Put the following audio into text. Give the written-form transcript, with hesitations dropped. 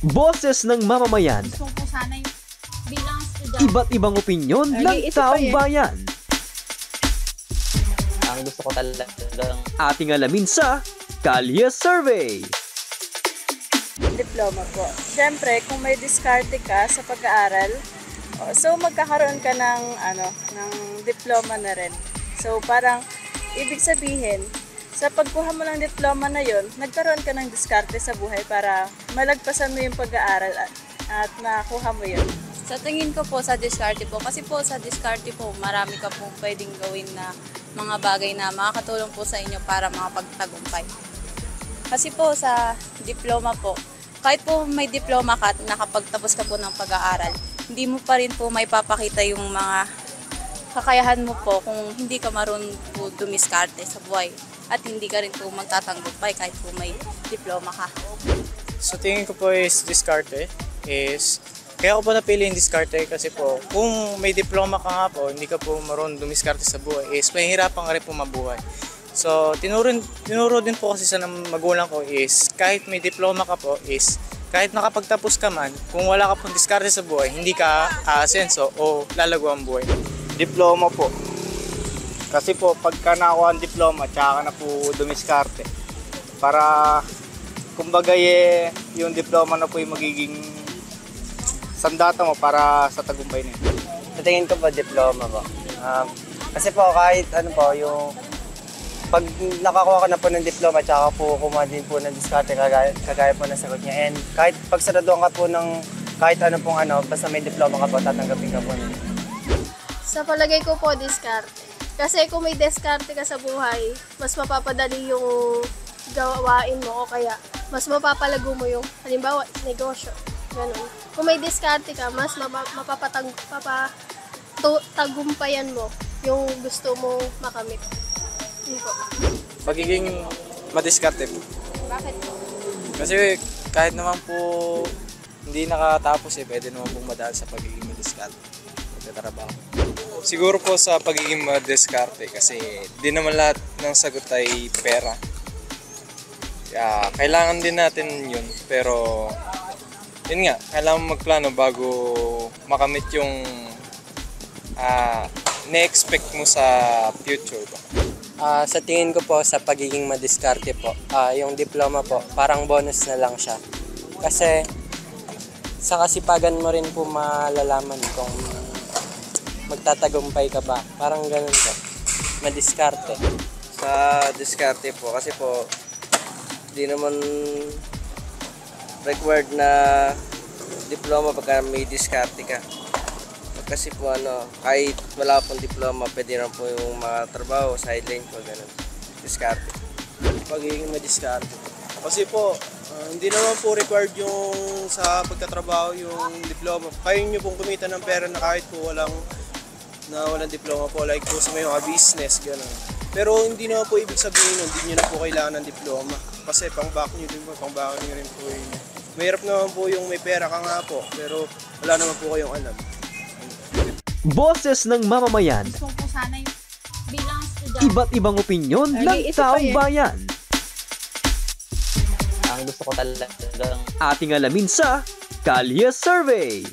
Boses ng mamamayan. Gusto ko po sana yung bilang estudyante. Iba't ibang opinyon ng taong bayan. Ang gusto ko talagang Ating alamin sa Kalye Survey. Diploma po. Siyempre, kung may diskarte ka sa pag-aaral, so magkakaroon ka ng diploma na rin. So parang ibig sabihin, sa pagkuha mo ng diploma na yon, nagkaroon ka ng diskarte sa buhay para malagpasan mo yung pag-aaral at nakuha mo yun. Sa tingin ko po sa diskarte po, kasi po sa diskarte po, marami ka po pwedeng gawin na mga bagay na makakatulong po sa inyo para makapagtagumpay. Kasi po sa diploma po, kahit po may diploma ka at nakapagtapos ka po ng pag-aaral, hindi mo pa rin po may papakita yung mga kakayahan mo po kung hindi ka marunong po dumiskarte sa buhay. At hindi ka rin po magtatanggapay kahit po may diploma ka. Sa tingin ko po is diskarte is kaya ko po napili yung diskarte kasi po kung may diploma ka nga po, hindi ka po marunong dumiskarte sa buhay is mahihirapan ka rin po mabuhay. So tinuro din po kasi sa magulang ko is kahit may diploma ka po is kahit nakapagtapos ka man, kung wala ka pong diskarte sa buhay, hindi ka aasenso o lalago ang buhay. Diploma po. Kasi po, pagka nakakuha ang diploma, tsaka ka na po dumiskarte. Para, kumbaga yung diploma na po yung magiging sandata mo para sa tagumpay na yun. sa tingin ko po diploma po. Kasi po kahit ano po, yung pag nakakuha ka na po ng diploma tsaka po kumuha din po ng diskarte kagaya po ng sagot niya. And kahit pagsaraduhan ka po ng kahit ano pong basta may diploma ka po, tatanggapin ka po. Sa palagay ko po, diskarte. Kasi kung may diskarte ka sa buhay, mas mapapadali yung gawain mo o kaya mas mapapalago mo yung, halimbawa, negosyo. Ganun. Kung may diskarte ka, mas mapapatagumpayan mo yung gusto mo makamit. Yun po. Pagiging madiskarte po. Bakit po? Kasi kahit naman po hindi nakatapos pwede naman pong madahil sa pagiging madiskarte. Pagkatrabaho. Siguro po sa pagiging madiskarte kasi di naman lahat ng sagot ay pera. Kaya kailangan din natin yun pero yun nga, kailangan magplano bago makamit yung na-expect mo sa future ba? Sa tingin ko po sa pagiging madiskarte po, yung diploma po, parang bonus na lang siya. Kasi sa kasipagan mo rin po malalaman kung magtatagumpay ka ba. Parang ganun po, madiskarte. Sa diskarte po, kasi po di naman required na diploma pagka may diskarte ka. Kasi po kahit wala pong diploma, pwede rin po yung mga trabaho, sideline po, ganun. Diskarte. Pagiging madiskarte. Kasi po, hindi naman po required yung sa pagtatrabaho yung diploma. Kaya nyo pong kumita ng pera na kahit po walang diploma po, like po sa may mga business, gano'n. Pero hindi naman po ibig sabihin hindi nyo na po kailangan ng diploma. Kasi pang-back nyo din po, pang-back nyo rin po yun. Mahirap naman po yung may pera ka nga po, pero wala naman po kayong alam. Boses ng mamamayan. Gusto ko po sana yung bilang estudyante. Iba't ibang opinyon ng taong bayan. Ang gusto ko talagang Ating alamin sa Kalye Survey.